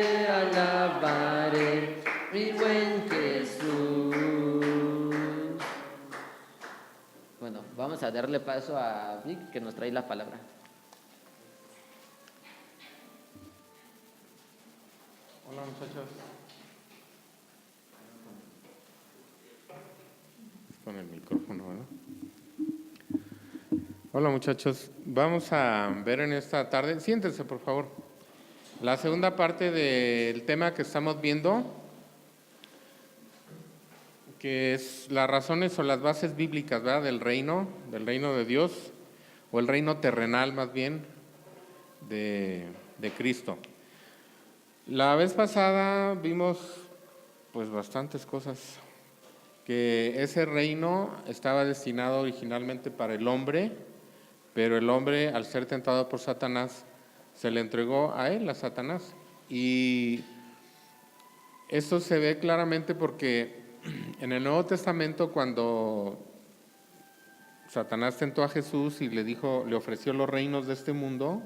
alabaré, mi buen Jesús. Bueno, vamos a darle paso a Vic, que nos trae la palabra. Hola muchachos. Con el micrófono, ¿verdad? Hola muchachos, vamos a ver en esta tarde, siéntense por favor, la segunda parte del tema que estamos viendo, que es las razones o las bases bíblicas, ¿verdad? Del reino de Dios, o el reino terrenal más bien, de Cristo. La vez pasada vimos pues bastantes cosas, que ese reino estaba destinado originalmente para el hombre, pero el hombre, al ser tentado por Satanás, se le entregó a él, a Satanás. Y esto se ve claramente porque en el Nuevo Testamento, cuando Satanás tentó a Jesús y le ofreció los reinos de este mundo,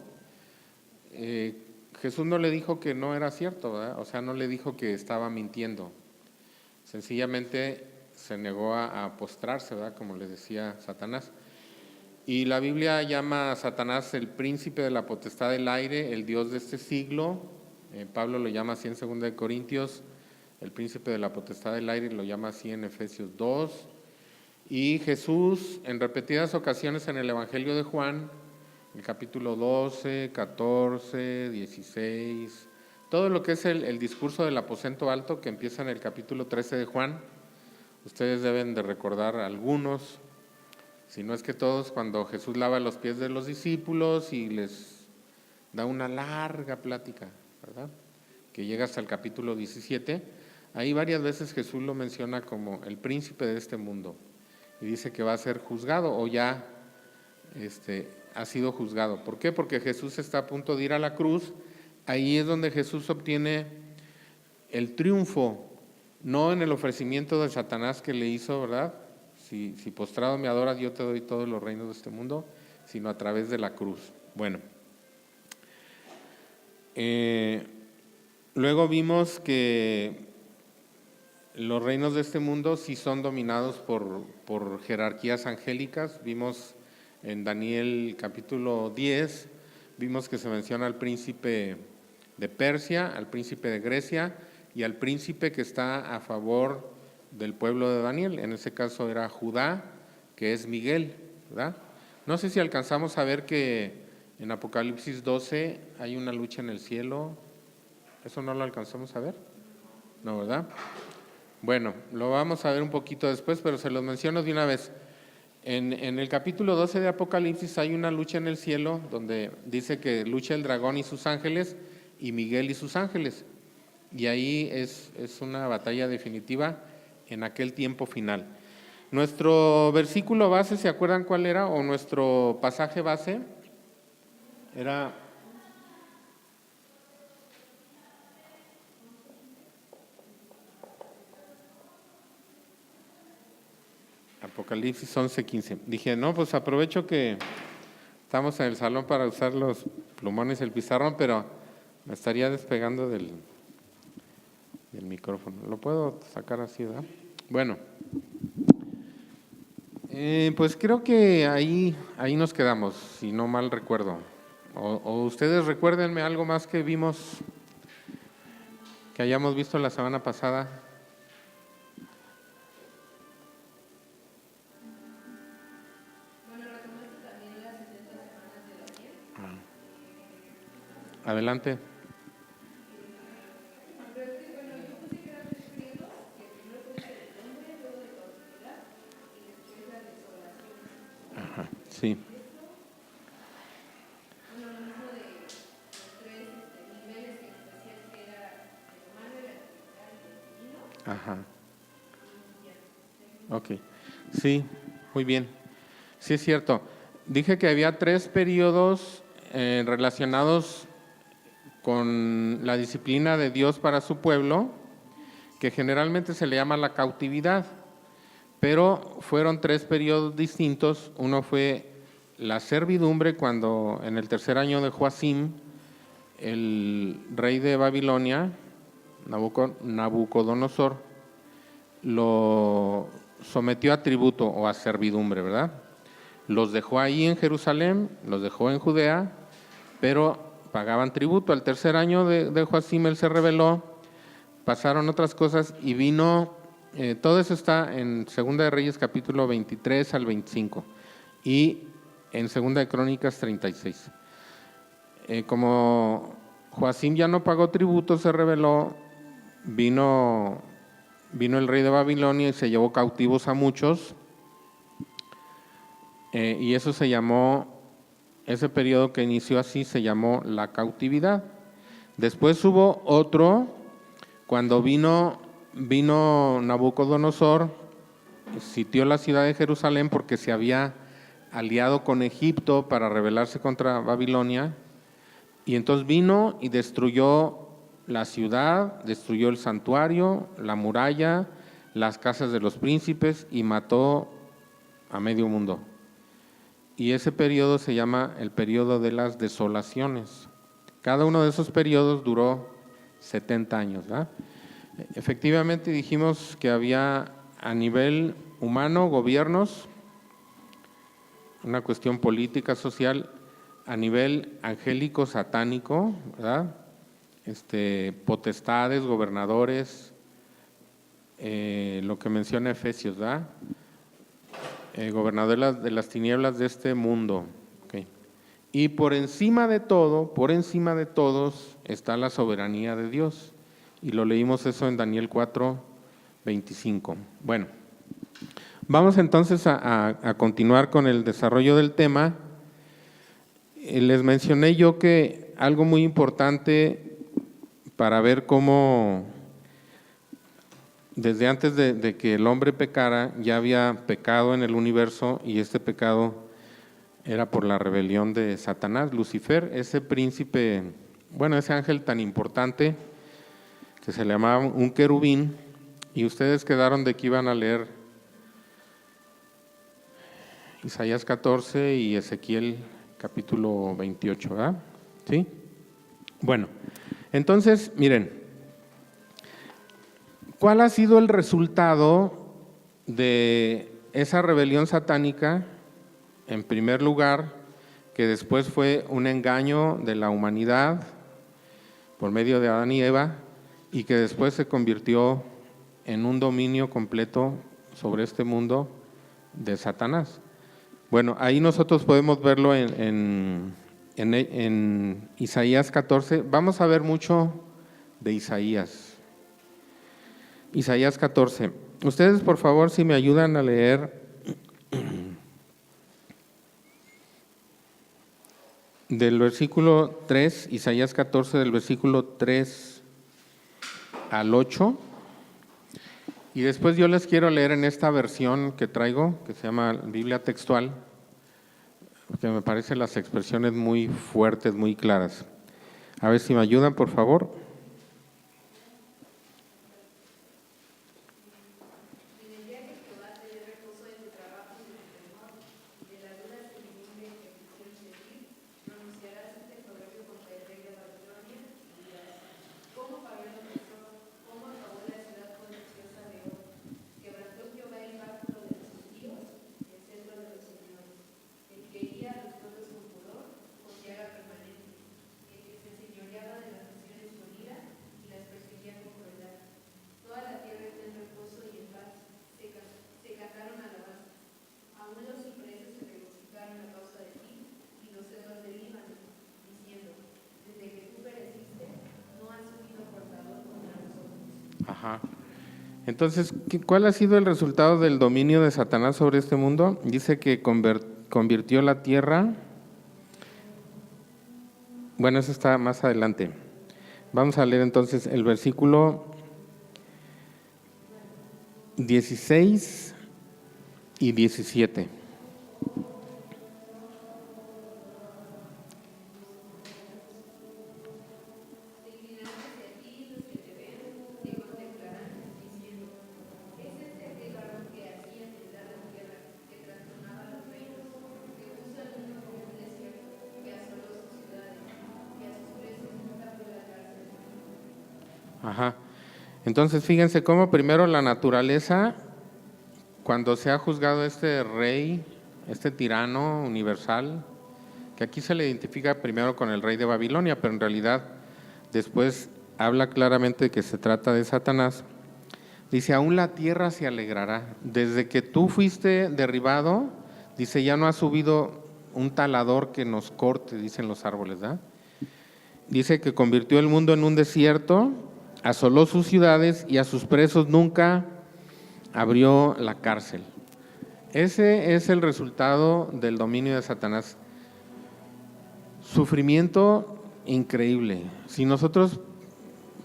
Jesús no le dijo que no era cierto, ¿verdad? O sea, no le dijo que estaba mintiendo. Sencillamente se negó a postrarse, ¿verdad? Como le decía Satanás. Y la Biblia llama a Satanás el príncipe de la potestad del aire, el Dios de este siglo. Pablo lo llama así en 2 Corintios, el príncipe de la potestad del aire, lo llama así en Efesios 2. Y Jesús, en repetidas ocasiones en el Evangelio de Juan, el capítulo 12, 14, 16, todo lo que es el discurso del aposento alto que empieza en el capítulo 13 de Juan, ustedes deben de recordar algunos, si no es que todos, cuando Jesús lava los pies de los discípulos y les da una larga plática, ¿verdad? Que llega hasta el capítulo 17, ahí varias veces Jesús lo menciona como el príncipe de este mundo y dice que va a ser juzgado o ya ha sido juzgado. ¿Por qué? Porque Jesús está a punto de ir a la cruz. Ahí es donde Jesús obtiene el triunfo, no en el ofrecimiento de Satanás que le hizo, ¿verdad? Si postrado me adoras, yo te doy todos los reinos de este mundo, sino a través de la cruz. Bueno, luego vimos que los reinos de este mundo sí son dominados por jerarquías angélicas. Vimos en Daniel capítulo 10, vimos que se menciona al príncipe de Persia, al príncipe de Grecia y al príncipe que está a favor del pueblo de Daniel. En ese caso era Judá, que es Miguel, ¿verdad? No sé si alcanzamos a ver que en Apocalipsis 12 hay una lucha en el cielo. ¿Eso no lo alcanzamos a ver? No, ¿verdad? Bueno, lo vamos a ver un poquito después, pero se los menciono de una vez. En el capítulo 12 de Apocalipsis hay una lucha en el cielo donde dice que lucha el dragón y sus ángeles y Miguel y sus ángeles. Y ahí es una batalla definitiva en aquel tiempo final. Nuestro versículo base, ¿se acuerdan cuál era? O nuestro pasaje base era Apocalipsis 11:15. Dije, no, pues aprovecho que estamos en el salón para usar los plumones y el pizarrón, pero me estaría despegando del micrófono. ¿Lo puedo sacar así, verdad? Bueno, pues creo que ahí nos quedamos, si no mal recuerdo. O ustedes recuérdenme algo más que vimos, que hayamos visto la semana pasada. Bueno, retomaste también las 70 semanas de Daniel. Adelante. Pero es que, bueno, yo pensé que eran 3 periodos, que primero puede ser el hombre, luego de cautividad y después la desolación. Ajá, sí. Bueno, lo mismo de los 3 niveles que nos decías que era el humano, el angelical y el divino. Ajá. Ok, sí, muy bien. Sí, es cierto. Dije que había 3 periodos relacionados con la disciplina de Dios para su pueblo, que generalmente se le llama la cautividad, pero fueron 3 periodos distintos. Uno fue la servidumbre, cuando en el tercer año de Joacim el rey de Babilonia, Nabucodonosor, lo sometió a tributo o a servidumbre, ¿verdad? Los dejó ahí en Jerusalén, los dejó en Judea, pero pagaban tributo. Al tercer año de Joacim él se rebeló, pasaron otras cosas y vino, todo eso está en Segunda de Reyes capítulo 23 al 25 y en Segunda de Crónicas 36. Como Joacim ya no pagó tributo, se rebeló, vino el rey de Babilonia y se llevó cautivos a muchos, y eso se llamó, ese periodo que inició así se llamó la cautividad. Después hubo otro, cuando vino Nabucodonosor, sitió la ciudad de Jerusalén porque se había aliado con Egipto para rebelarse contra Babilonia, y entonces vino y destruyó la ciudad, destruyó el santuario, la muralla, las casas de los príncipes y mató a medio mundo. Y ese periodo se llama el periodo de las desolaciones. Cada uno de esos periodos duró 70 años, ¿verdad? Efectivamente dijimos que había a nivel humano gobiernos, una cuestión política, social, a nivel angélico, satánico, ¿verdad? Potestades, gobernadores, lo que menciona Efesios, ¿verdad? Gobernador de las tinieblas de este mundo. Okay. Y por encima de todo, por encima de todos, está la soberanía de Dios. Y lo leímos eso en Daniel 4:25. Bueno, vamos entonces a continuar con el desarrollo del tema. Les mencioné yo que algo muy importante para ver cómo desde antes de que el hombre pecara ya había pecado en el universo, y este pecado era por la rebelión de Satanás, Lucifer, ese príncipe, bueno, ese ángel tan importante que se le llamaba un querubín, y ustedes quedaron de que iban a leer Isaías 14 y Ezequiel capítulo 28, ¿verdad? ¿Sí? Bueno, entonces, miren, ¿cuál ha sido el resultado de esa rebelión satánica? En primer lugar, que después fue un engaño de la humanidad por medio de Adán y Eva, y que después se convirtió en un dominio completo sobre este mundo de Satanás. Bueno, ahí nosotros podemos verlo en Isaías 14. Vamos a ver mucho de Isaías. Isaías 14. Ustedes, por favor, si me ayudan a leer del versículo 3, Isaías 14, del versículo 3 al 8. Y después yo les quiero leer en esta versión que traigo, que se llama Biblia Textual, porque me parecen las expresiones muy fuertes, muy claras. A ver si me ayudan, por favor. Ajá. Entonces, ¿cuál ha sido el resultado del dominio de Satanás sobre este mundo? Dice que convirtió la tierra. Bueno, eso está más adelante. Vamos a leer entonces el versículo 16 y 17. Ajá. Entonces, fíjense cómo primero la naturaleza, cuando se ha juzgado este rey, este tirano universal, que aquí se le identifica primero con el rey de Babilonia, pero en realidad después habla claramente que se trata de Satanás. Dice, aún la tierra se alegrará. Desde que tú fuiste derribado, dice, ya no ha subido un talador que nos corte, dicen los árboles, ¿verdad? Dice que convirtió el mundo en un desierto, asoló sus ciudades y a sus presos nunca abrió la cárcel. Ese es el resultado del dominio de Satanás. Sufrimiento increíble. Si nosotros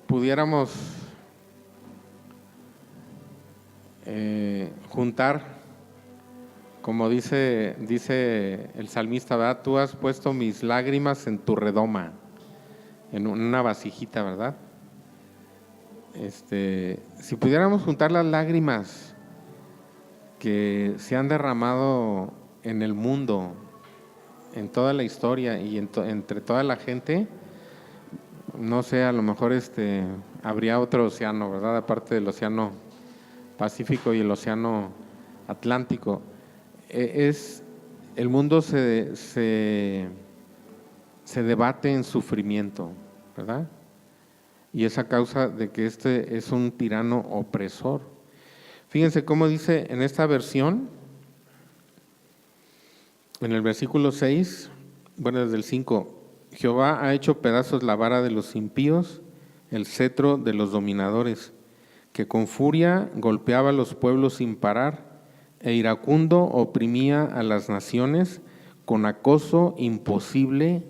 pudiéramos juntar, como dice el salmista, ¿verdad? Tú has puesto mis lágrimas en tu redoma, en una vasijita, ¿verdad? Si pudiéramos juntar las lágrimas que se han derramado en el mundo, en toda la historia y entre toda la gente, no sé, a lo mejor habría otro océano, ¿verdad? Aparte del océano Pacífico y el océano Atlántico. El mundo se debate en sufrimiento, ¿verdad? Y es a causa de que es un tirano opresor. Fíjense cómo dice en esta versión, en el versículo 6, bueno, desde el 5, Jehová ha hecho pedazos la vara de los impíos, el cetro de los dominadores, que con furia golpeaba a los pueblos sin parar, e iracundo oprimía a las naciones con acoso imposible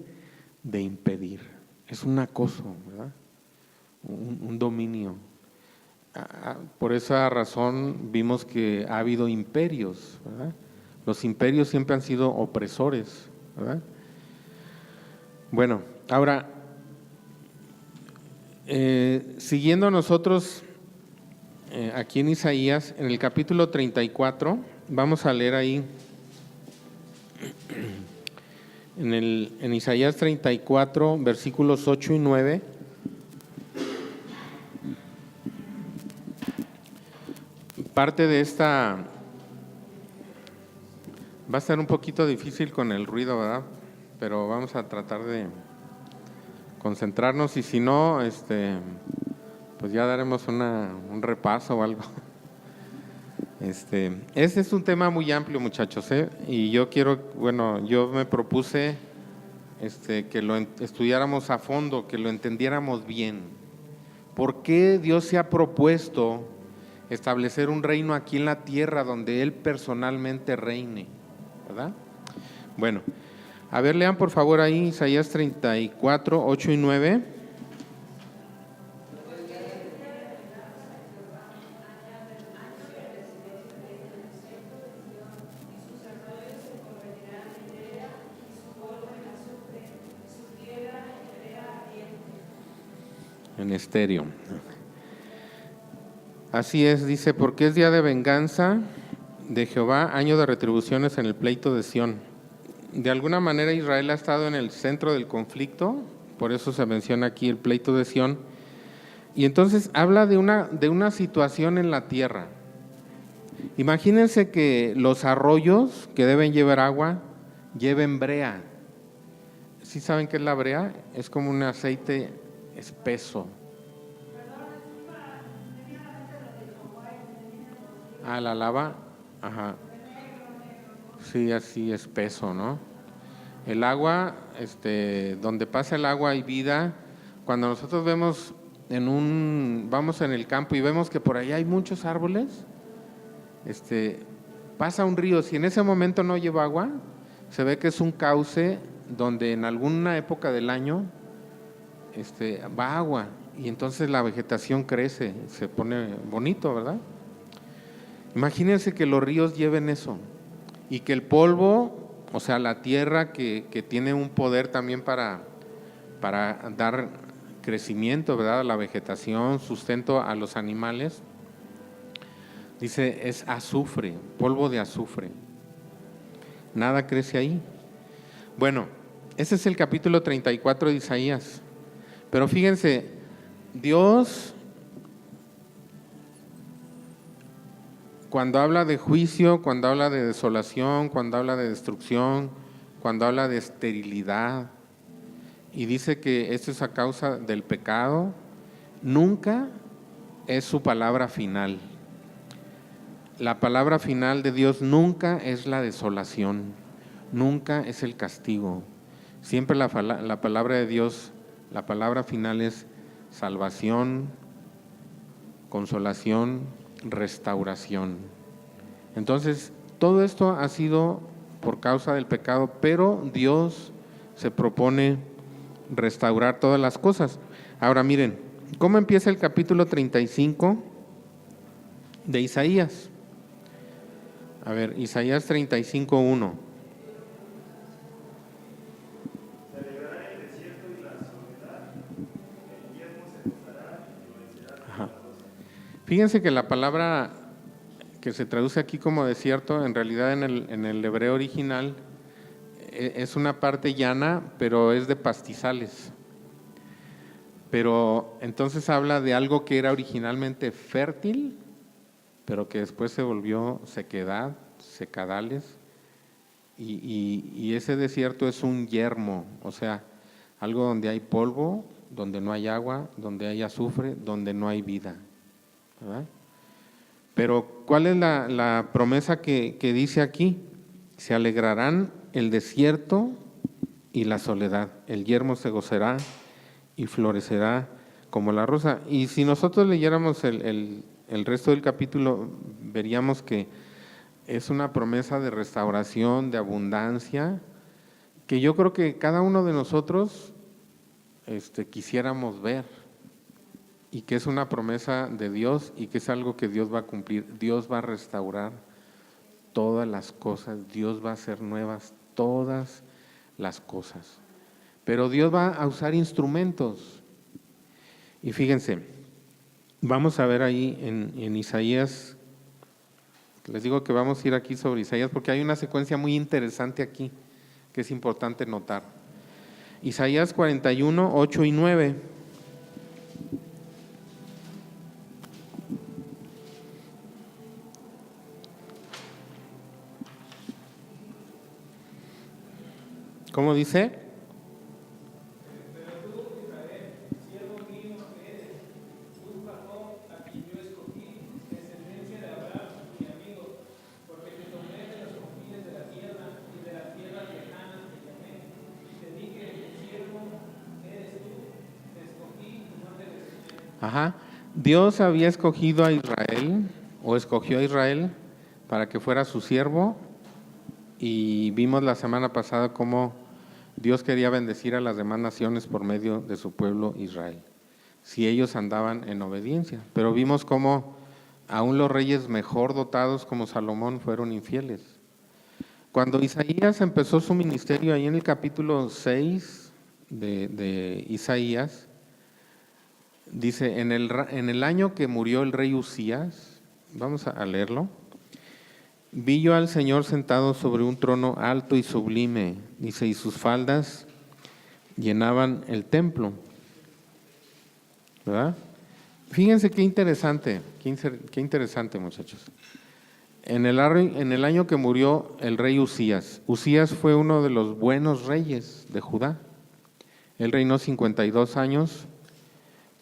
de impedir. Es un acoso, ¿verdad? Un dominio. Por esa razón vimos que ha habido imperios, ¿verdad? Los imperios siempre han sido opresores, ¿verdad? Bueno, ahora, siguiendo nosotros aquí en Isaías, en el capítulo 34, vamos a leer ahí, en Isaías 34, versículos 8 y 9. Parte de esta va a ser un poquito difícil con el ruido, ¿verdad? Pero vamos a tratar de concentrarnos y si no, pues ya daremos un repaso o algo. Este es un tema muy amplio, muchachos, y yo me propuse que lo estudiáramos a fondo, que lo entendiéramos bien. ¿Por qué Dios se ha propuesto establecer un reino aquí en la tierra donde Él personalmente reine, ¿verdad? Bueno, a ver, lean por favor ahí Isaías 34, 8 y 9. En estéreo. Así es, dice, porque es día de venganza de Jehová, año de retribuciones en el pleito de Sión. De alguna manera Israel ha estado en el centro del conflicto, por eso se menciona aquí el pleito de Sión. Y entonces habla de una situación en la tierra. Imagínense que los arroyos que deben llevar agua, lleven brea. ¿Sí saben qué es la brea? Es como un aceite espeso. La lava, ajá. Sí, así espeso, ¿no? El agua, donde pasa el agua hay vida. Cuando nosotros vemos vamos en el campo y vemos que por ahí hay muchos árboles, pasa un río. Si en ese momento no lleva agua, se ve que es un cauce donde en alguna época del año va agua y entonces la vegetación crece, se pone bonito, ¿verdad? Imagínense que los ríos lleven eso y que el polvo, o sea, la tierra que tiene un poder también para dar crecimiento, ¿verdad? A la vegetación, sustento a los animales, dice, es azufre, polvo de azufre. Nada crece ahí. Bueno, ese es el capítulo 34 de Isaías. Pero fíjense, Dios cuando habla de juicio, cuando habla de desolación, cuando habla de destrucción, cuando habla de esterilidad, y dice que esto es a causa del pecado, nunca es su palabra final. La palabra final de Dios nunca es la desolación, nunca es el castigo. Siempre la palabra de Dios, la palabra final es salvación, consolación, restauración. Entonces, todo esto ha sido por causa del pecado, pero Dios se propone restaurar todas las cosas. Ahora miren, ¿cómo empieza el capítulo 35 de Isaías? A ver, Isaías 35:1. Ajá. Fíjense que la palabra que se traduce aquí como desierto, en realidad en el hebreo original es una parte llana, pero es de pastizales. Pero entonces habla de algo que era originalmente fértil, pero que después se volvió sequedad, secadales, y ese desierto es un yermo, o sea, algo donde hay polvo, donde no hay agua, donde hay azufre, donde no hay vida, ¿verdad? Pero ¿cuál es la promesa que dice aquí? Se alegrarán el desierto y la soledad, el yermo se gozará y florecerá como la rosa. Y si nosotros leyéramos el resto del capítulo, veríamos que es una promesa de restauración, de abundancia, que yo creo que cada uno de nosotros quisiéramos ver, y que es una promesa de Dios y que es algo que Dios va a cumplir. Dios va a restaurar todas las cosas, Dios va a hacer nuevas todas las cosas. Pero Dios va a usar instrumentos. Y fíjense, vamos a ver ahí en Isaías, les digo que vamos a ir aquí sobre Isaías porque hay una secuencia muy interesante aquí que es importante notar. Isaías 41, 8 y 9. ¿Cómo dice? Pero tú, Israel, siervo mío que eres, busca a quien yo escogí, descendencia de Abraham, mi amigo, porque te tomé de los confines de la tierra y de las tierras lejanas te llamé. Te dije, mi siervo eres tú, te escogí y no te deseché. Ajá. Dios había escogido a Israel, o escogió a Israel para que fuera su siervo, y vimos la semana pasada cómo Dios quería bendecir a las demás naciones por medio de su pueblo Israel, si ellos andaban en obediencia. Pero vimos cómo aún los reyes mejor dotados como Salomón fueron infieles. Cuando Isaías empezó su ministerio, ahí en el capítulo 6 de Isaías, dice, en el año que murió el rey Usías, vamos a leerlo. Vi yo al Señor sentado sobre un trono alto y sublime, dice, y sus faldas llenaban el templo. ¿Verdad? Fíjense qué interesante, muchachos. En el año que murió el rey Usías, Usías fue uno de los buenos reyes de Judá. Él reinó 52 años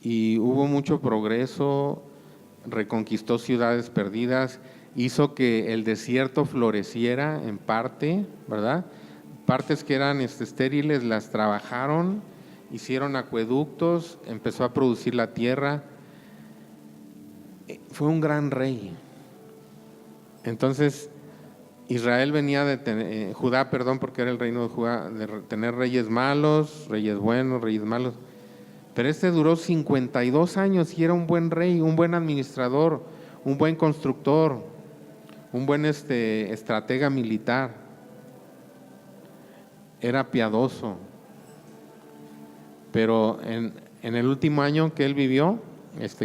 y hubo mucho progreso, reconquistó ciudades perdidas, hizo que el desierto floreciera en parte, ¿verdad? Partes que eran estériles las trabajaron, hicieron acueductos, empezó a producir la tierra. Fue un gran rey. Entonces, Israel venía de tener, Judá, perdón, porque era el reino de Judá, de tener reyes malos, reyes buenos, reyes malos. Pero duró 52 años y era un buen rey, un buen administrador, un buen constructor, un buen estratega militar, era piadoso, pero en el último año que él vivió,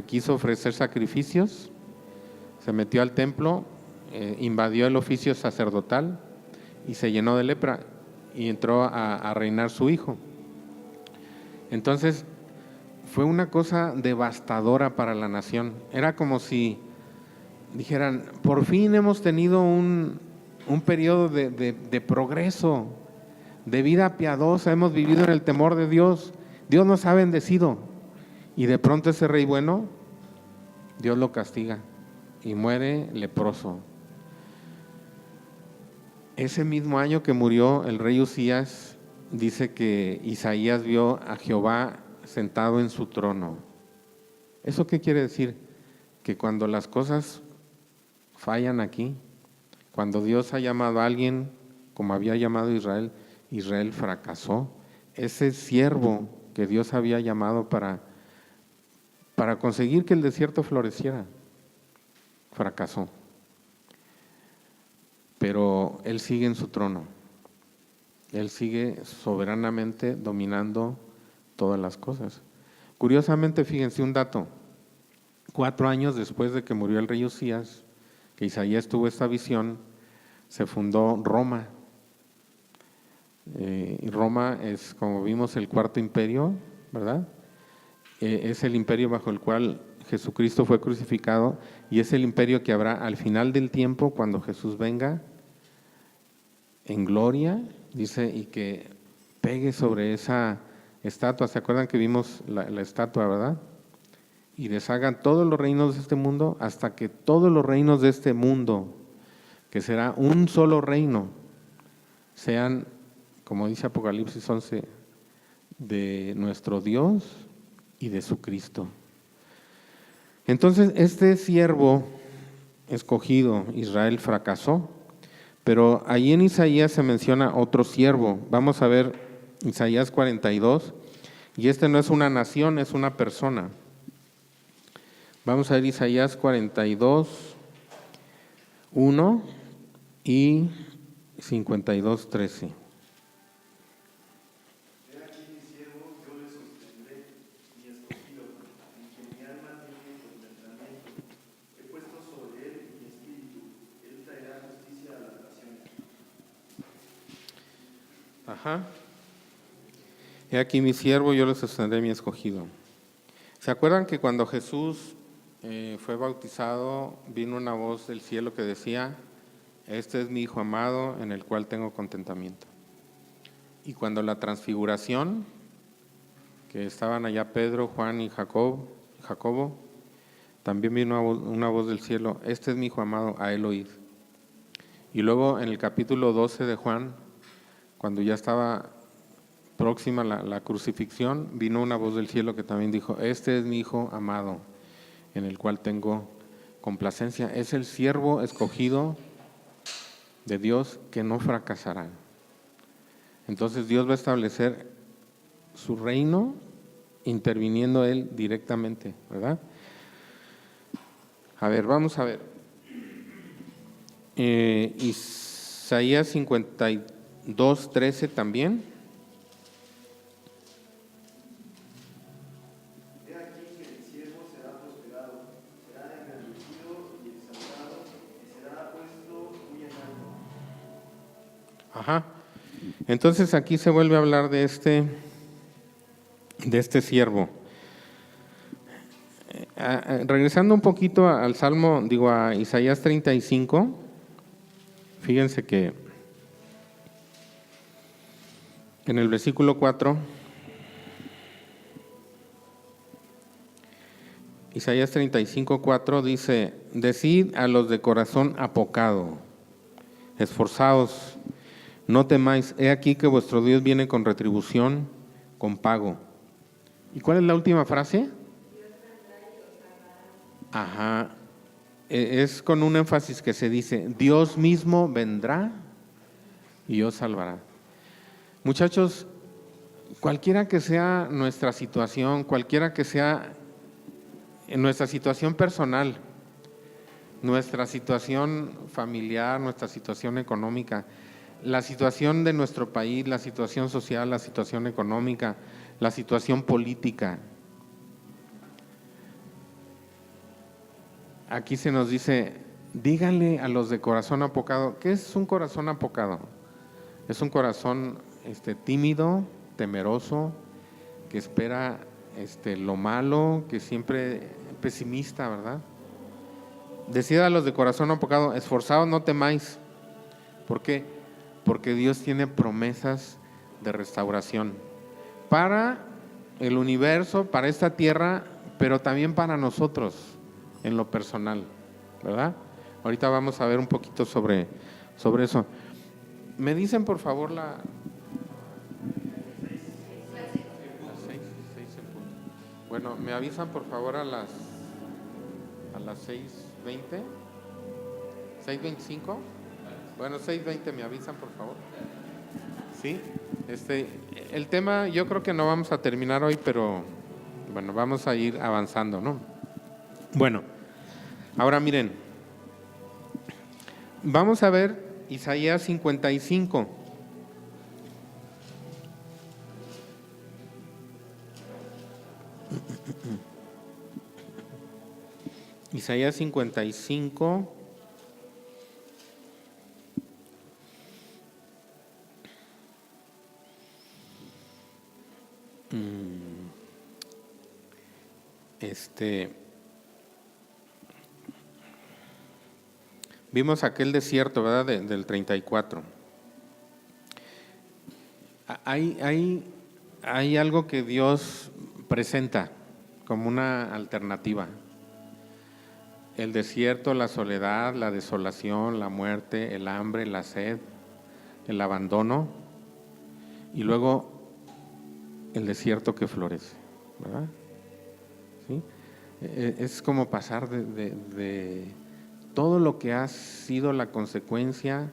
quiso ofrecer sacrificios, se metió al templo, invadió el oficio sacerdotal y se llenó de lepra y entró a reinar su hijo. Entonces fue una cosa devastadora para la nación. Era como si dijeran, por fin hemos tenido un periodo de progreso, de vida piadosa, hemos vivido en el temor de Dios, Dios nos ha bendecido. Y de pronto ese rey bueno, Dios lo castiga y muere leproso. Ese mismo año que murió el rey Usías, dice que Isaías vio a Jehová sentado en su trono. ¿Eso qué quiere decir? Que cuando las cosas fallan aquí, cuando Dios ha llamado a alguien, como había llamado a Israel, Israel fracasó. Ese siervo que Dios había llamado para conseguir que el desierto floreciera, fracasó. Pero Él sigue en su trono. Él sigue soberanamente dominando todas las cosas. Curiosamente, fíjense un dato. 4 años después de que murió el rey Usías, que Isaías tuvo esta visión, se fundó Roma. Y Roma es, como vimos, el cuarto imperio, ¿verdad? Es el imperio bajo el cual Jesucristo fue crucificado y es el imperio que habrá al final del tiempo cuando Jesús venga en gloria, dice, y que pegue sobre esa estatua. ¿Se acuerdan que vimos la estatua, verdad? Y deshagan todos los reinos de este mundo hasta que todos los reinos de este mundo, que será un solo reino, sean, como dice Apocalipsis 11, de nuestro Dios y de su Cristo. Entonces, este siervo escogido, Israel, fracasó, pero ahí en Isaías se menciona otro siervo. Vamos a ver Isaías 42, y este no es una nación, es una persona. Vamos a ver Isaías 42, 1 y 52, 13. Ajá. He aquí mi siervo, yo le sostendré mi escogido. ¿Se acuerdan que cuando Jesús fue bautizado, vino una voz del cielo que decía, este es mi hijo amado en el cual tengo contentamiento? Y cuando la transfiguración, que estaban allá Pedro, Juan y Jacobo, también vino una voz del cielo, este es mi hijo amado, a él oíd. Y luego en el capítulo 12 de Juan, cuando ya estaba próxima la crucifixión, vino una voz del cielo que también dijo, este es mi hijo amado, en el cual tengo complacencia. Es el siervo escogido de Dios que no fracasará. Entonces Dios va a establecer su reino interviniendo Él directamente, ¿verdad? A ver, vamos a ver. Isaías 52, 13 también. He aquí que el siervo será prosperado, será engrandecido y exaltado, y será puesto muy en alto. Ajá. Entonces aquí se vuelve a hablar de este siervo. Regresando un poquito al Salmo, a Isaías 35, fíjense que en el versículo 4, Isaías 35, 4 dice, decid a los de corazón apocado, esforzaos, no temáis, he aquí que vuestro Dios viene con retribución, con pago. ¿Y cuál es la última frase? Ajá, es con un énfasis que se dice, Dios mismo vendrá y os salvará. Muchachos, cualquiera que sea nuestra situación, cualquiera que sea nuestra situación personal, nuestra situación familiar, nuestra situación económica, la situación de nuestro país, la situación social, la situación económica, la situación política. Aquí se nos dice, díganle a los de corazón apocado. ¿Qué es un corazón apocado? Es un corazón tímido, temeroso, que espera lo malo, que siempre pesimista, ¿verdad? Decid a los de corazón no pecado, esforzados no temáis. ¿Por qué? Porque Dios tiene promesas de restauración para el universo, para esta tierra, pero también para nosotros en lo personal, ¿verdad? Ahorita vamos a ver un poquito sobre eso. ¿Me dicen por favor las 6 en punto? Bueno, ¿me avisan por favor a las 6:20? ¿6:25? Bueno, 6:20 me avisan por favor. ¿Sí? El tema yo creo que no vamos a terminar hoy, pero bueno, vamos a ir avanzando, ¿no? Bueno, ahora miren, vamos a ver Isaías 55. Isaías 55. Vimos aquel desierto, ¿verdad? Del 34. Hay algo que Dios presenta como una alternativa. El desierto, la soledad, la desolación, la muerte, el hambre, la sed, el abandono y luego el desierto que florece, ¿verdad? ¿Sí? Es como pasar de todo lo que ha sido la consecuencia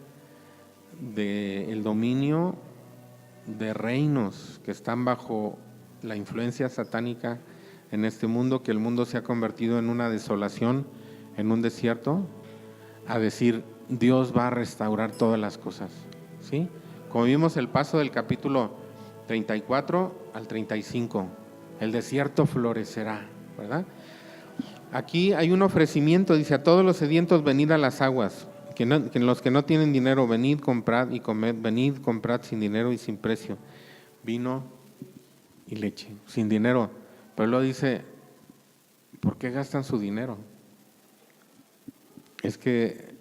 del dominio de reinos que están bajo la influencia satánica en este mundo, que el mundo se ha convertido en una desolación, en un desierto, a decir, Dios va a restaurar todas las cosas, ¿sí? Como vimos el paso del capítulo 34 al 35, el desierto florecerá, ¿verdad? Aquí hay un ofrecimiento, dice, a todos los sedientos venid a las aguas, que los que no tienen dinero, venid, comprad y comed, venid, comprad sin dinero y sin precio, vino y leche, sin dinero. Pero luego dice, ¿por qué gastan su dinero? Es que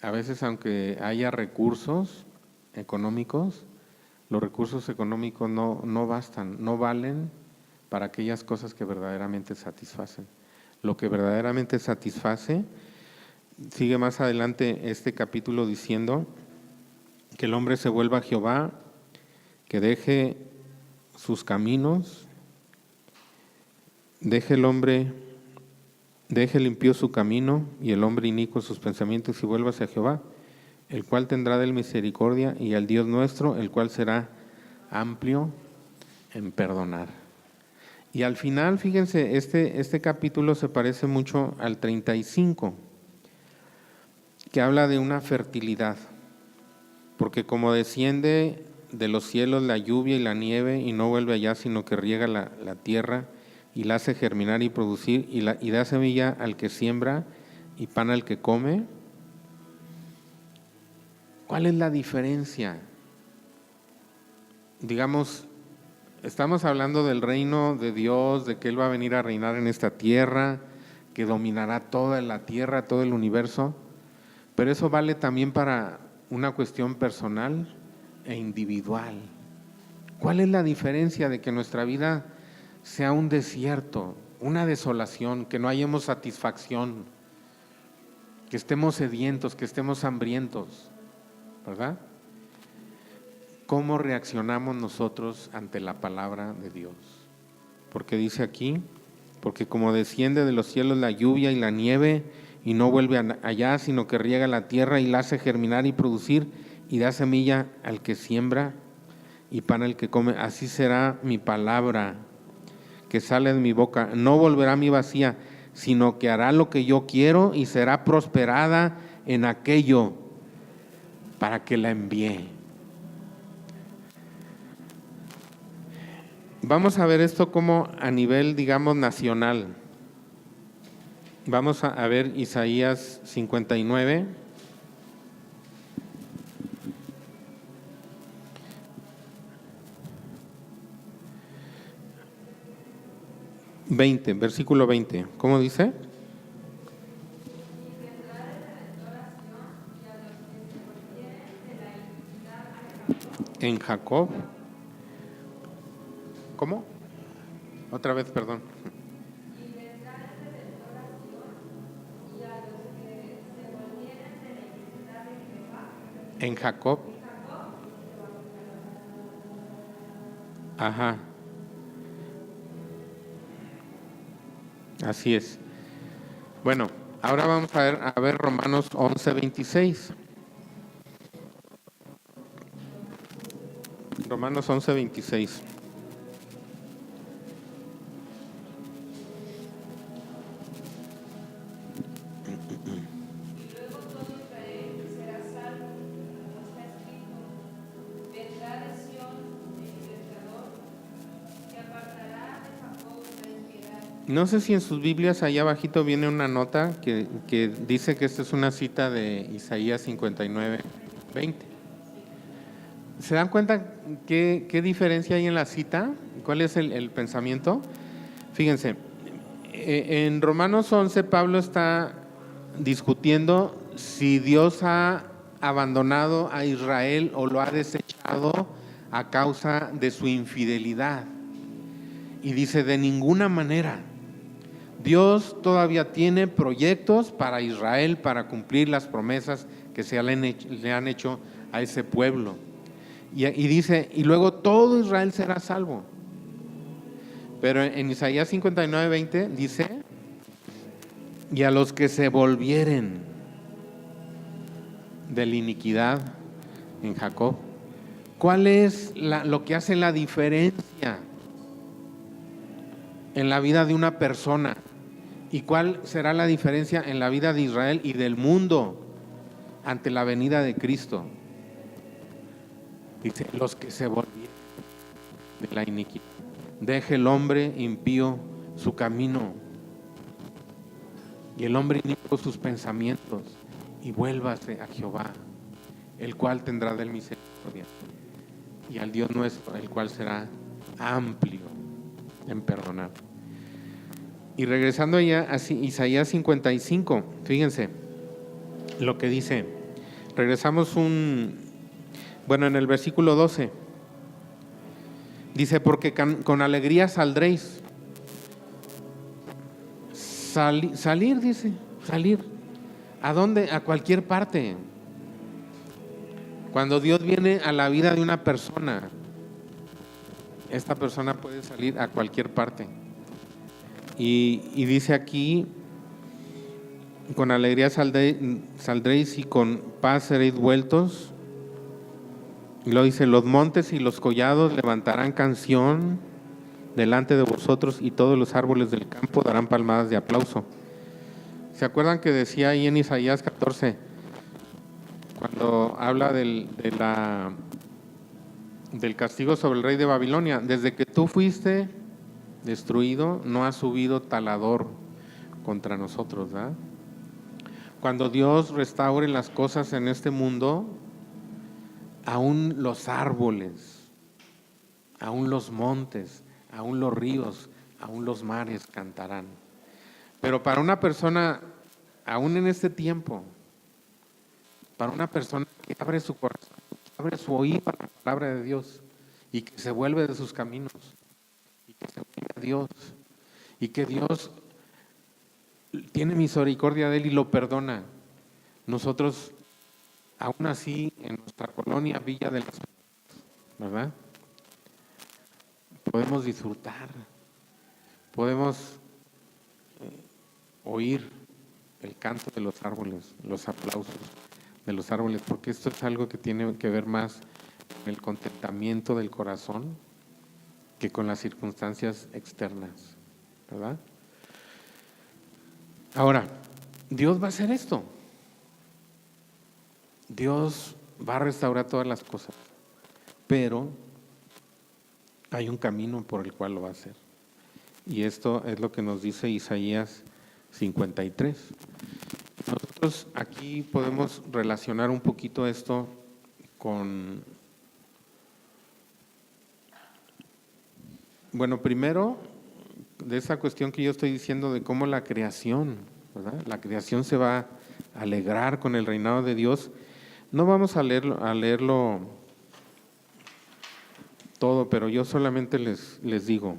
a veces, aunque haya recursos económicos, los recursos económicos no bastan, no valen para aquellas cosas que verdaderamente satisfacen. Lo que verdaderamente satisface, sigue más adelante este capítulo diciendo que el hombre se vuelva a Jehová, que deje sus caminos, deje limpio su camino y el hombre inicuo sus pensamientos y vuelva hacia Jehová, el cual tendrá de él misericordia, y al Dios nuestro, el cual será amplio en perdonar. Y al final, fíjense, este capítulo se parece mucho al 35, que habla de una fertilidad, porque como desciende de los cielos la lluvia y la nieve y no vuelve allá, sino que riega la tierra y la hace germinar y producir y da semilla al que siembra y pan al que come. ¿Cuál es la diferencia? Digamos, estamos hablando del reino de Dios, de que Él va a venir a reinar en esta tierra, que dominará toda la tierra, todo el universo, pero eso vale también para una cuestión personal e individual. ¿Cuál es la diferencia de que nuestra vida sea un desierto, una desolación, que no hallemos satisfacción, que estemos sedientos, que estemos hambrientos, ¿verdad? ¿Cómo reaccionamos nosotros ante la palabra de Dios? Porque dice aquí, porque como desciende de los cielos la lluvia y la nieve y no vuelve allá, sino que riega la tierra y la hace germinar y producir y da semilla al que siembra y pan al que come, así será mi palabra que sale de mi boca, no volverá a mí vacía, sino que hará lo que yo quiero y será prosperada en aquello para que la envíe. Vamos a ver esto como a nivel, digamos, nacional. Vamos a ver Isaías 59. Versículo 20. ¿Cómo dice? en Jacob. ¿Cómo? Otra vez, perdón. Y vendrá el Redentor a Sion, y a los que se volvieren de la iniquidad de Jehová, En Jacob. Ajá. Así es. Bueno, ahora vamos a ver Romanos 11:26. Romanos 11:26. y luego todo Israel será salvo, como está escrito, vendrá de Sion el libertador, que apartará de Jacob la impiedad. No sé si en sus Biblias allá abajito viene una nota que dice que esta es una cita de Isaías 59:20. ¿Se dan cuenta qué diferencia hay en la cita? ¿Cuál es el pensamiento? Fíjense, en Romanos 11 Pablo está discutiendo si Dios ha abandonado a Israel o lo ha desechado a causa de su infidelidad. Y dice, de ninguna manera. Dios todavía tiene proyectos para Israel para cumplir las promesas que le han hecho a ese pueblo. Y dice, y luego todo Israel será salvo. Pero en Isaías 59:20 dice, y a los que se volvieren de la iniquidad en Jacob. ¿Cuál es lo que hace la diferencia en la vida de una persona? ¿Y cuál será la diferencia en la vida de Israel y del mundo ante la venida de Cristo? Dice, los que se volvieron de la iniquidad. Deje el hombre impío su camino y el hombre inicuo sus pensamientos y vuélvase a Jehová, el cual tendrá de él misericordia, y al Dios nuestro, el cual será amplio en perdonar. Y regresando ya a Isaías 55, fíjense lo que dice. Regresamos en el versículo 12. Dice, porque con alegría saldréis. Salir, dice, salir. ¿A dónde? A cualquier parte. Cuando Dios viene a la vida de una persona, esta persona puede salir a cualquier parte. Y dice aquí, con alegría saldréis y con paz seréis vueltos. Y luego dice, los montes y los collados levantarán canción delante de vosotros y todos los árboles del campo darán palmadas de aplauso. ¿Se acuerdan que decía ahí en Isaías 14, cuando habla del castigo sobre el rey de Babilonia? Desde que tú fuiste destruido, no ha subido talador contra nosotros, ¿verdad? Cuando Dios restaure las cosas en este mundo, aún los árboles, aún los montes, aún los ríos, aún los mares cantarán. Pero para una persona, aún en este tiempo, para una persona que abre su corazón, abre su oído a la palabra de Dios y que se vuelve de sus caminos y que se vuelve a Dios y que Dios tiene misericordia de él y lo perdona, nosotros aún así en nuestra colonia Villa de las, ¿verdad? Podemos disfrutar, podemos oír el canto de los árboles, los aplausos de los árboles, porque esto es algo que tiene que ver más con el contentamiento del corazón que con las circunstancias externas, ¿verdad? Ahora, Dios va a hacer esto. Dios va a restaurar todas las cosas, pero hay un camino por el cual lo va a hacer. Y esto es lo que nos dice Isaías 53. Nosotros aquí podemos relacionar un poquito esto con, primero, de esa cuestión que yo estoy diciendo de cómo la creación, ¿verdad? La creación se va a alegrar con el reinado de Dios. No vamos a leerlo todo, pero yo solamente les digo,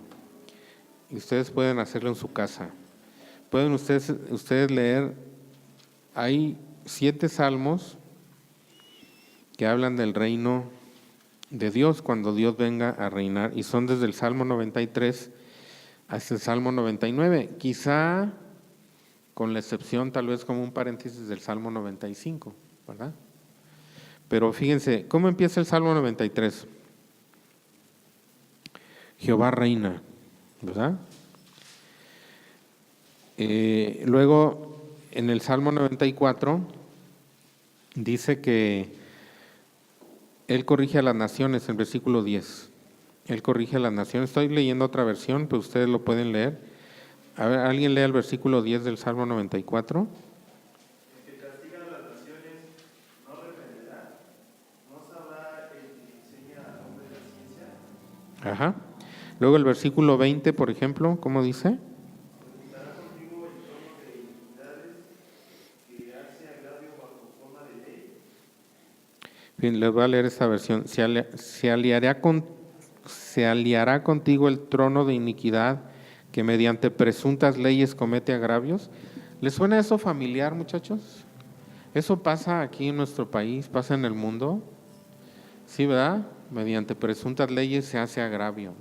y ustedes pueden hacerlo en su casa. Pueden ustedes leer, hay 7 salmos que hablan del reino de Dios cuando Dios venga a reinar, y son desde el Salmo 93 hasta el Salmo 99, quizá con la excepción, tal vez como un paréntesis, del Salmo 95, ¿verdad? Pero fíjense, ¿cómo empieza el Salmo 93? Jehová reina, ¿verdad? Luego, en el Salmo 94, dice que Él corrige a las naciones, en versículo 10. Él corrige a las naciones. Estoy leyendo otra versión, pero ustedes lo pueden leer. A ver, ¿alguien lee el versículo 10 del Salmo 94? El que castiga a las naciones no reprenderá, no sabrá el que enseña al hombre la ciencia. Ajá. Luego el versículo 20, por ejemplo, ¿cómo dice? Juntará contigo el trono de iniquidades que hace agravio bajo forma de ley. Bien, les voy a leer esta versión. Se aliará contigo el trono de iniquidad que mediante presuntas leyes comete agravios. ¿Les suena eso familiar, muchachos? Eso pasa aquí en nuestro país, pasa en el mundo. Sí, ¿verdad? Mediante presuntas leyes se hace agravio.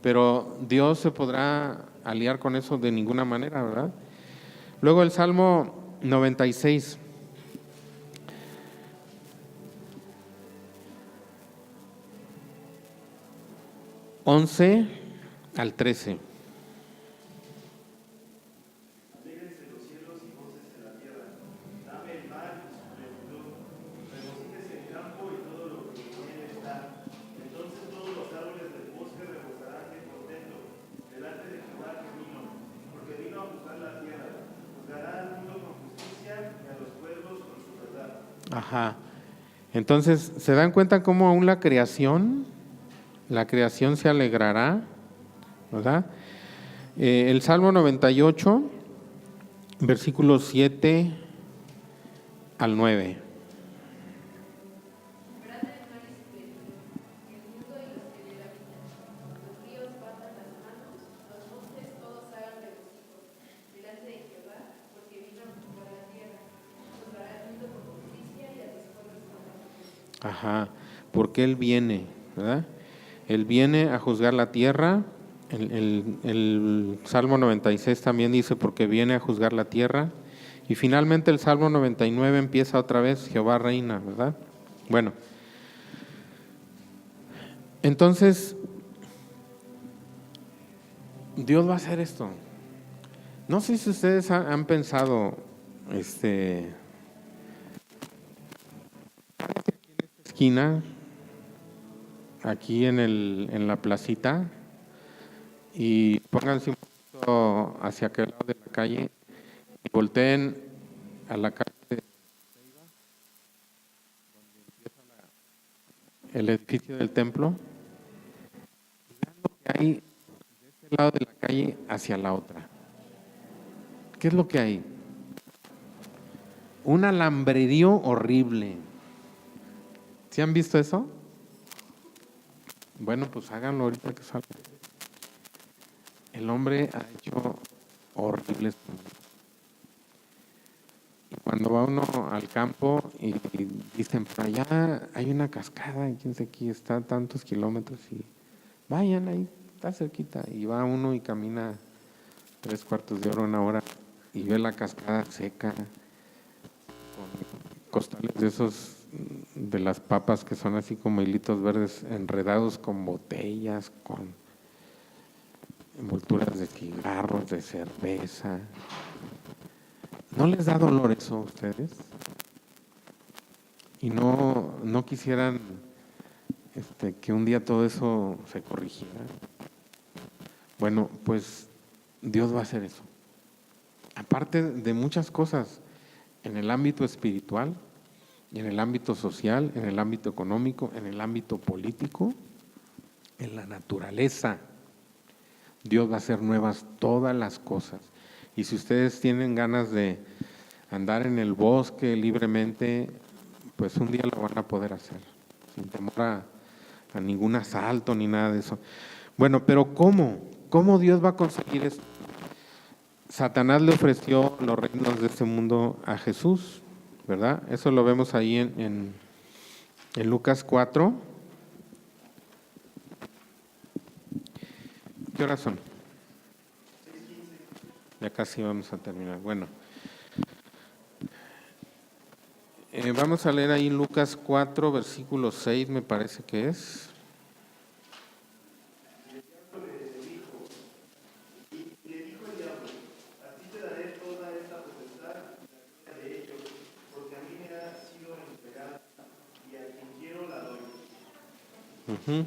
Pero Dios se podrá aliar con eso de ninguna manera, ¿verdad? Luego el Salmo 96. (11 al 13). Alégrense los cielos y gócese la tierra. Dame el mar y su plenitud. Regocíjese el campo y todo lo que en él está. Entonces todos los árboles del bosque rebosarán de contento delante de Jehová que vino, porque vino a juzgar la tierra. Juzgará al mundo con justicia y a los pueblos con su verdad. Ajá. Entonces, ¿se dan cuenta cómo aún la creación se alegrará? ¿Verdad? El Salmo 98, versículos 7 al 9. Grande el mar y su plenitud, el mundo y los que en él habitan. Los ríos batan las manos, los montes todos hagan regocijo delante de Jehová, porque vino a juzgar la tierra. Juzgará al mundo con justicia y a los pueblos con verdad. Ajá, porque Él viene, ¿verdad? Él viene a juzgar la tierra. El Salmo 96 también dice, porque viene a juzgar la tierra. Y finalmente el Salmo 99 empieza otra vez, Jehová reina, ¿verdad? Bueno, entonces, Dios va a hacer esto. No sé si ustedes han pensado, aquí en esta esquina, aquí en la placita, y pónganse un poquito hacia aquel lado de la calle y volteen a la calle de Ceiba, donde empieza el edificio del templo, y vean lo que hay de este lado de la calle hacia la otra. ¿Qué es lo que hay? Un alambrerío horrible. ¿Sí han visto eso? Bueno, pues háganlo ahorita que salga. El hombre ha hecho horribles cosas. Y cuando va uno al campo y dicen, por allá hay una cascada, y quién sé qué, está a tantos kilómetros, y vayan ahí, está cerquita. Y va uno y camina 3/4 de hora, 1 hora, y ve la cascada seca, con costales de esos, de las papas que son así como hilitos verdes enredados con botellas, con envolturas de cigarros, de cerveza. ¿No les da dolor eso a ustedes? Y no quisieran que un día todo eso se corrigiera. Bueno, pues Dios va a hacer eso. Aparte de muchas cosas en el ámbito espiritual, en el ámbito social, en el ámbito económico, en el ámbito político, en la naturaleza. Dios va a hacer nuevas todas las cosas. Y si ustedes tienen ganas de andar en el bosque libremente, pues un día lo van a poder hacer, sin temor a ningún asalto ni nada de eso. Bueno, pero ¿cómo? ¿Cómo Dios va a conseguir esto? Satanás le ofreció los reinos de este mundo a Jesús, ¿verdad? Eso lo vemos ahí en Lucas 4. ¿Qué horas son? Ya casi vamos a terminar. Bueno, vamos a leer ahí Lucas 4, versículo 6, me parece que es. Le dijo el diablo, a ti te daré toda esta potestad y la gloria de ellos, porque a mí me ha sido entregada, y a quien quiero la doy. Ujú.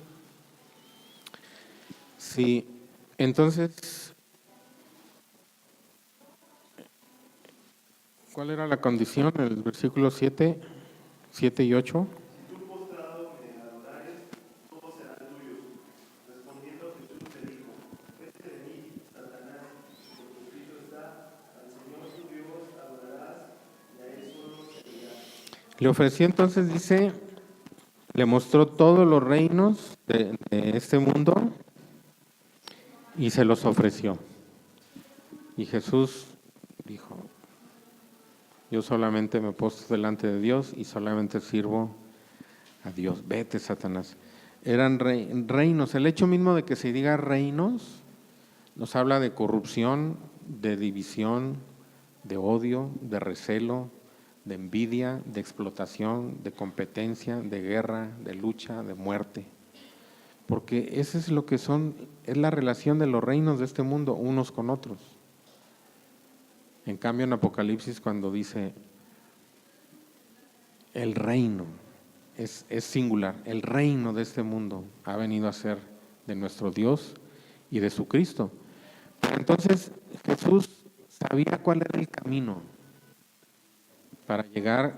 Sí, entonces, ¿cuál era la condición? El versículo 7 y 8. Si tú postrado me adorares, todos serán tuyos. Respondiendo Jesús le dijo, vete de mí, Satanás, porque escrito está, al Señor tu Dios adorarás, y a él solo servirás. Le ofreció entonces, dice, le mostró todos los reinos de este mundo y se los ofreció. Y Jesús dijo, yo solamente me postro delante de Dios y solamente sirvo a Dios. Vete, Satanás. Eran reinos. El hecho mismo de que se diga reinos nos habla de corrupción, de división, de odio, de recelo, de envidia, de explotación, de competencia, de guerra, de lucha, de muerte. Porque eso es lo que es la relación de los reinos de este mundo unos con otros. En cambio en Apocalipsis cuando dice el reino, es singular, el reino de este mundo ha venido a ser de nuestro Dios y de su Cristo. Pero entonces Jesús sabía cuál era el camino para llegar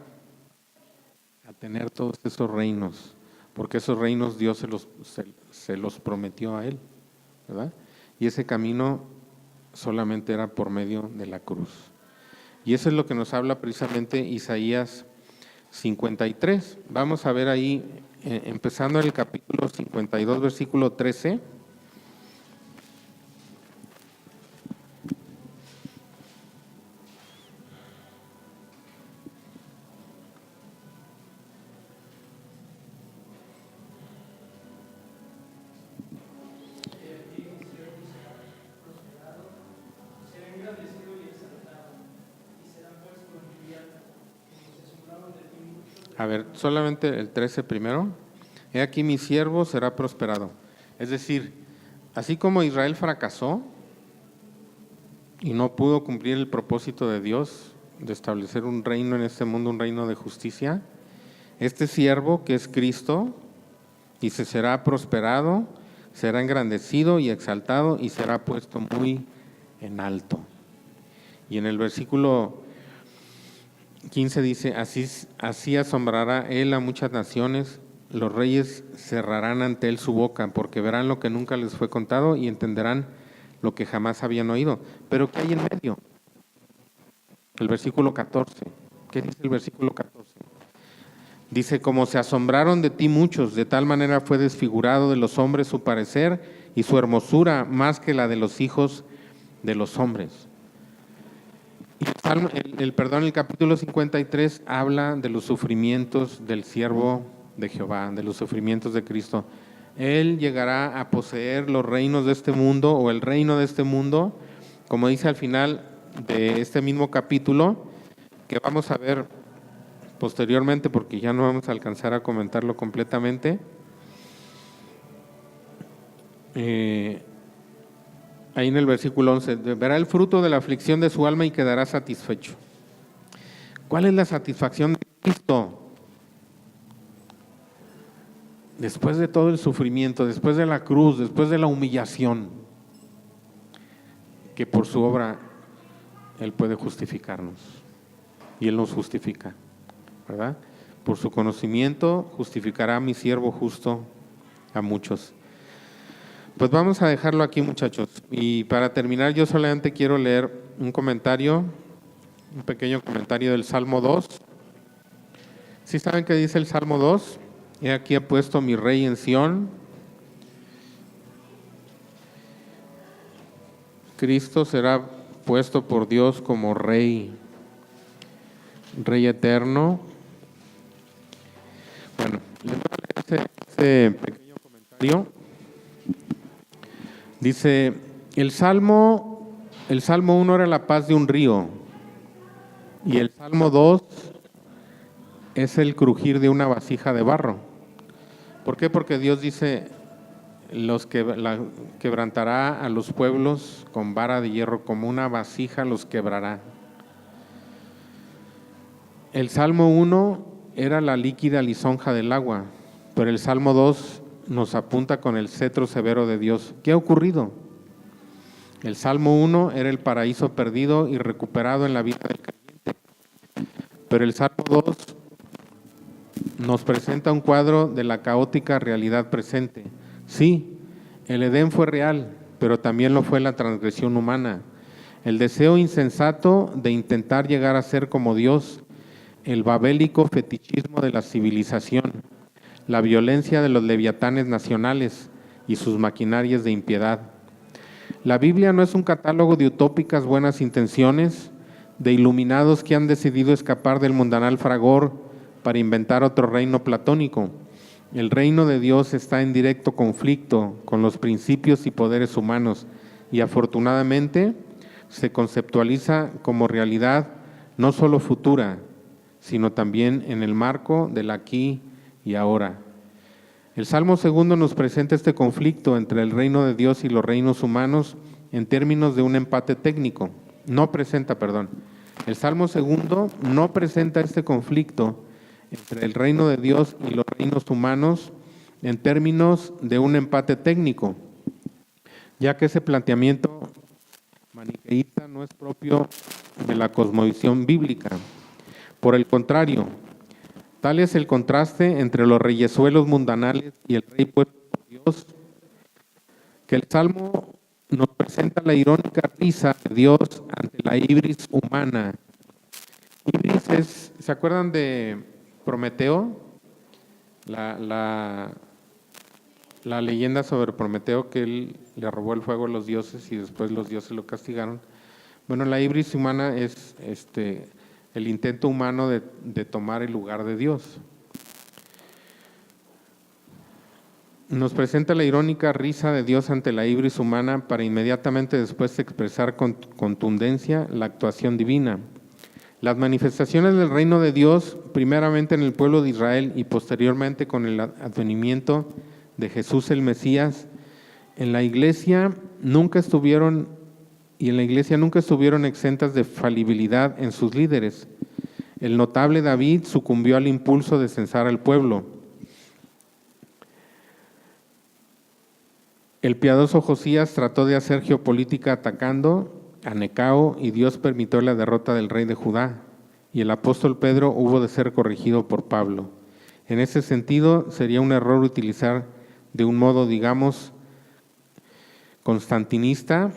a tener todos esos reinos, porque esos reinos Dios se los prometió a él, ¿verdad? Y ese camino solamente era por medio de la cruz. Y eso es lo que nos habla precisamente Isaías 53. Vamos a ver ahí, empezando en el capítulo 52, versículo 13. Será engrandecido y exaltado, y será puesto en vivienda, como se asombraban de ti muchos. A ver, solamente el 13 primero. He aquí mi siervo será prosperado. Es decir, así como Israel fracasó y no pudo cumplir el propósito de Dios de establecer un reino en este mundo, un reino de justicia, este siervo que es Cristo, dice, será prosperado, será engrandecido y exaltado y será puesto muy en alto. Y en el versículo 15 dice, así asombrará él a muchas naciones, los reyes cerrarán ante él su boca, porque verán lo que nunca les fue contado y entenderán lo que jamás habían oído. Pero ¿qué hay en medio? El versículo 14. ¿Qué dice el versículo 14? Dice, como se asombraron de ti muchos, de tal manera fue desfigurado de los hombres su parecer y su hermosura más que la de los hijos de los hombres. Y el capítulo 53 habla de los sufrimientos del siervo de Jehová, de los sufrimientos de Cristo. Él llegará a poseer los reinos de este mundo o el reino de este mundo, como dice al final de este mismo capítulo, que vamos a ver posteriormente porque ya no vamos a alcanzar a comentarlo completamente. Ahí en el versículo 11, verá el fruto de la aflicción de su alma y quedará satisfecho. ¿Cuál es la satisfacción de Cristo? Después de todo el sufrimiento, después de la cruz, después de la humillación, que por su obra Él puede justificarnos. Y Él nos justifica, ¿verdad? Por su conocimiento justificará a mi siervo justo a muchos. Pues vamos a dejarlo aquí, muchachos. Y para terminar, yo solamente quiero leer un comentario, un pequeño comentario del Salmo 2. ¿Sí saben qué dice el Salmo 2? He aquí he puesto mi rey en Sión. Cristo será puesto por Dios como rey, rey eterno. Bueno, les voy a leer ese pequeño comentario. Dice, el Salmo 1 era la paz de un río, y el Salmo 2 es el crujir de una vasija de barro. ¿Por qué? Porque Dios dice, quebrantará a los pueblos con vara de hierro, como una vasija los quebrará. El Salmo 1 era la líquida lisonja del agua, pero el Salmo 2 nos apunta con el cetro severo de Dios. ¿Qué ha ocurrido? El Salmo 1 era el paraíso perdido y recuperado en la vida del creyente, pero el Salmo 2 nos presenta un cuadro de la caótica realidad presente. Sí, el Edén fue real, pero también lo fue la transgresión humana, el deseo insensato de intentar llegar a ser como Dios, el babélico fetichismo de la civilización, la violencia de los leviatanes nacionales y sus maquinarias de impiedad. La Biblia no es un catálogo de utópicas buenas intenciones, de iluminados que han decidido escapar del mundanal fragor para inventar otro reino platónico. El reino de Dios está en directo conflicto con los principios y poderes humanos y afortunadamente se conceptualiza como realidad no solo futura, sino también en el marco del aquí y ahora. El Salmo 2 nos presenta este conflicto entre el reino de Dios y los reinos humanos en términos de un empate técnico. El Salmo 2 no presenta este conflicto entre el reino de Dios y los reinos humanos en términos de un empate técnico, ya que ese planteamiento maniqueísta no es propio de la cosmovisión bíblica. Por el contrario, tal es el contraste entre los reyesuelos mundanales y el rey puesto por Dios, que el Salmo nos presenta la irónica risa de Dios ante la ibris humana. Ibris es, ¿se acuerdan de Prometeo? La leyenda sobre Prometeo, que él le robó el fuego a los dioses y después los dioses lo castigaron. Bueno, la ibris humana es el intento humano de tomar el lugar de Dios. Nos presenta la irónica risa de Dios ante la ibris humana para inmediatamente después expresar con contundencia la actuación divina. Las manifestaciones del reino de Dios, primeramente en el pueblo de Israel y posteriormente con el advenimiento de Jesús el Mesías, en la iglesia nunca estuvieron exentas de falibilidad en sus líderes. El notable David sucumbió al impulso de censar al pueblo. El piadoso Josías trató de hacer geopolítica atacando a Necao y Dios permitió la derrota del rey de Judá. Y el apóstol Pedro hubo de ser corregido por Pablo. En ese sentido, sería un error utilizar de un modo, digamos, constantinista,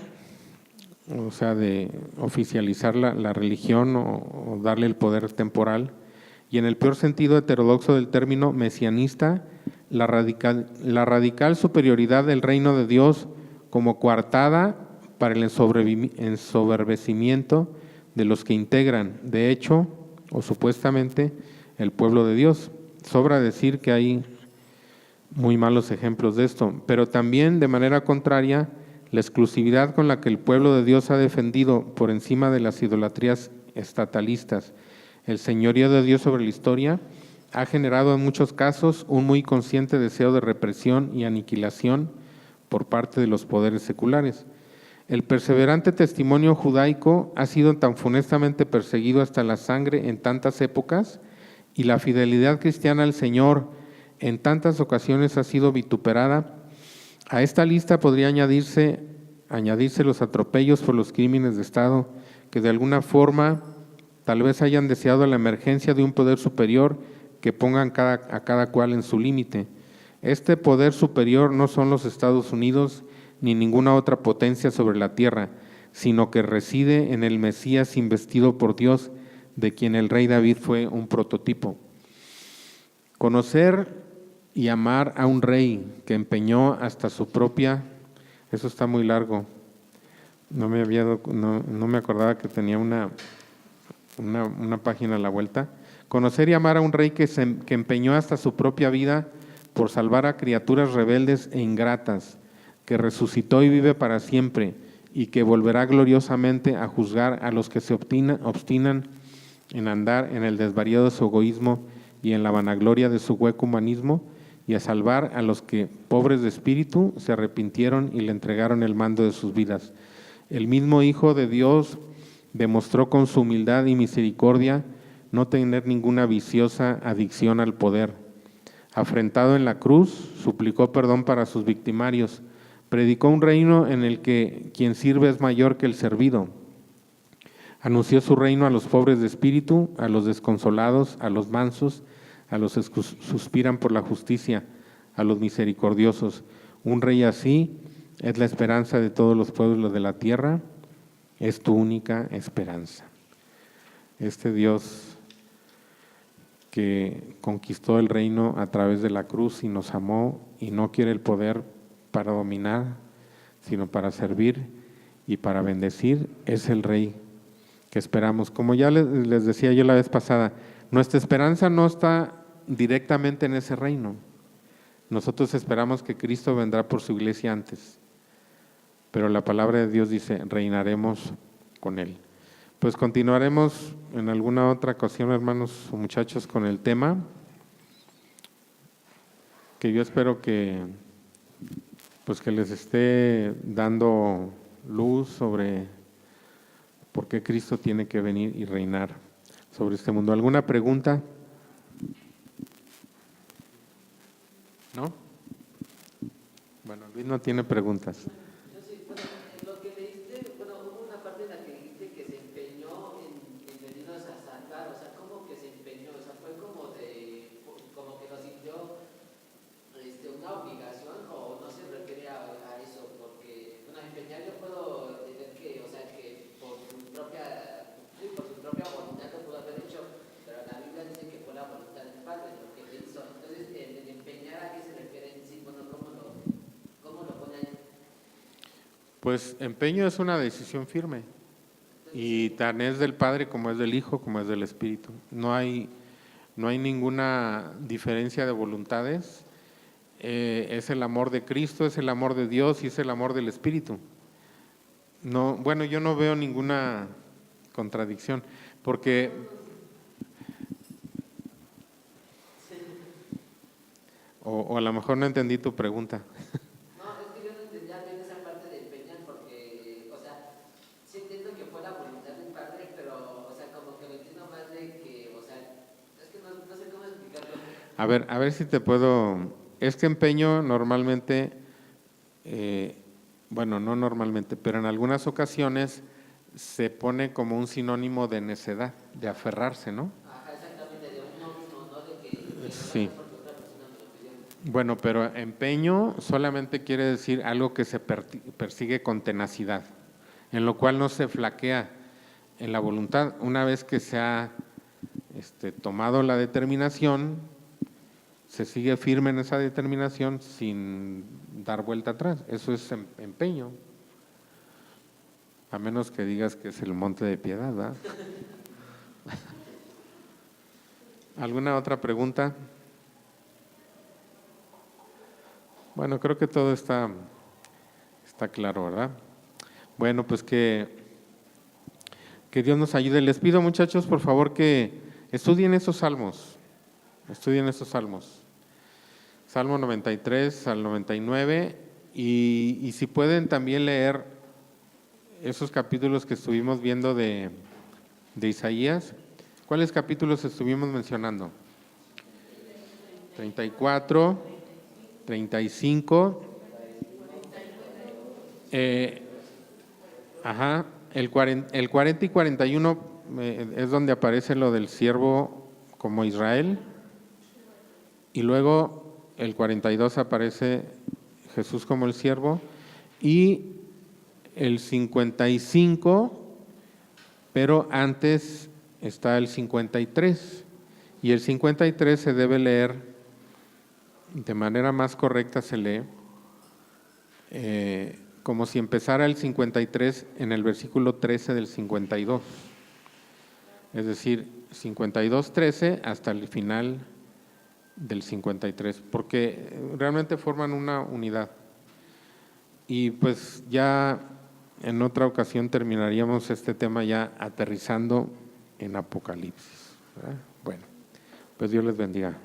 o sea, de oficializar la religión o darle el poder temporal, y en el peor sentido heterodoxo del término mesianista, la radical superioridad del reino de Dios como coartada para el ensoberbecimiento de los que integran, de hecho, o supuestamente, el pueblo de Dios. Sobra decir que hay muy malos ejemplos de esto, pero también de manera contraria, la exclusividad con la que el pueblo de Dios ha defendido por encima de las idolatrías estatalistas el señorío de Dios sobre la historia ha generado en muchos casos un muy consciente deseo de represión y aniquilación por parte de los poderes seculares. El perseverante testimonio judaico ha sido tan funestamente perseguido hasta la sangre en tantas épocas y la fidelidad cristiana al Señor en tantas ocasiones ha sido vituperada. A esta lista podría añadirse los atropellos por los crímenes de Estado que de alguna forma tal vez hayan deseado la emergencia de un poder superior que pongan a cada cual en su límite. Este poder superior no son los Estados Unidos ni ninguna otra potencia sobre la tierra, sino que reside en el Mesías investido por Dios, de quien el rey David fue un prototipo. Conocer y amar a un rey que empeñó hasta su propia, eso está muy largo, no me acordaba que tenía una página a la vuelta. Conocer y amar a un rey que empeñó hasta su propia vida por salvar a criaturas rebeldes e ingratas, que resucitó y vive para siempre, y que volverá gloriosamente a juzgar a los que se obstinan en andar en el desvarío de su egoísmo y en la vanagloria de su hueco humanismo, y a salvar a los que, pobres de espíritu, se arrepintieron y le entregaron el mando de sus vidas. El mismo Hijo de Dios demostró con su humildad y misericordia no tener ninguna viciosa adicción al poder. Afrentado en la cruz, suplicó perdón para sus victimarios, predicó un reino en el que quien sirve es mayor que el servido. Anunció su reino a los pobres de espíritu, a los desconsolados, a los mansos, a los que suspiran por la justicia, a los misericordiosos. Un rey así es la esperanza de todos los pueblos de la tierra, es tu única esperanza. Este Dios que conquistó el reino a través de la cruz y nos amó y no quiere el poder para dominar, sino para servir y para bendecir, es el Rey que esperamos. Como ya les decía yo la vez pasada, nuestra esperanza no está directamente en ese reino. Nosotros esperamos que Cristo vendrá por su iglesia antes, pero la palabra de Dios dice, reinaremos con Él. Pues continuaremos en alguna otra ocasión, hermanos o muchachos, con el tema, que yo espero que les esté dando luz sobre por qué Cristo tiene que venir y reinar sobre este mundo. ¿Alguna pregunta? ¿No? Bueno, Luis no tiene preguntas. Yo sí, bueno, en lo que leíste, bueno, hubo una parte en la que dijiste que se empeñó en venirnos a salvar, o sea, ¿cómo que se empeñó? O sea, fue como que lo sintió una obligación, o no se refiere a eso, porque, bueno, empeñar yo puedo entender que, o sea, que por su propia voluntad lo pudo haber hecho, pero la Biblia dice que fue la voluntad del Padre lo que le hizo. Entonces, el empeñar, ¿a qué se refiere en sí? Bueno, ¿cómo lo pone ahí? Pues empeño es una decisión firme, y tan es del Padre como es del Hijo, como es del Espíritu. No hay ninguna diferencia de voluntades. Es el amor de Cristo, es el amor de Dios y es el amor del Espíritu. No, bueno, yo no veo ninguna contradicción, porque o a lo mejor no entendí tu pregunta. No, es que yo no entendía bien esa parte de empeñar, porque, o sea, sí entiendo que fue la voluntad del Padre, pero, o sea, como que lo entiendo más de que, o sea, es que no sé cómo explicarlo. A ver si te puedo. Es que empeño normalmente, bueno, no normalmente, pero en algunas ocasiones se pone como un sinónimo de necedad, de aferrarse, ¿no? Ajá, exactamente, de uno mismo, ¿no? De que Sí. porque otra persona me lo pidió. Bueno, pero empeño solamente quiere decir algo que se persigue con tenacidad, en lo cual no se flaquea en la voluntad. Una vez que se ha tomado la determinación, se sigue firme en esa determinación sin dar vuelta atrás. Eso es empeño. A menos que digas que es el monte de piedad, ¿verdad? ¿Alguna otra pregunta? Bueno, creo que todo está claro, ¿verdad? Bueno, pues que Dios nos ayude. Les pido, muchachos, por favor, que estudien esos salmos. Estudien esos salmos. Salmo 93 al 99, y si pueden también leer esos capítulos que estuvimos viendo de Isaías. ¿Cuáles capítulos estuvimos mencionando? 34, 35, el 40 y 41 es donde aparece lo del siervo como Israel, y luego el 42 aparece Jesús como el siervo, y el 55, pero antes está el 53, y el 53 se debe leer de manera más correcta se lee como si empezara el 53 en el versículo 13 del 52. Es decir, 52:13 hasta el final del 53, porque realmente forman una unidad. Y pues ya en otra ocasión terminaríamos este tema ya aterrizando en Apocalipsis, ¿verdad? Bueno, pues Dios les bendiga.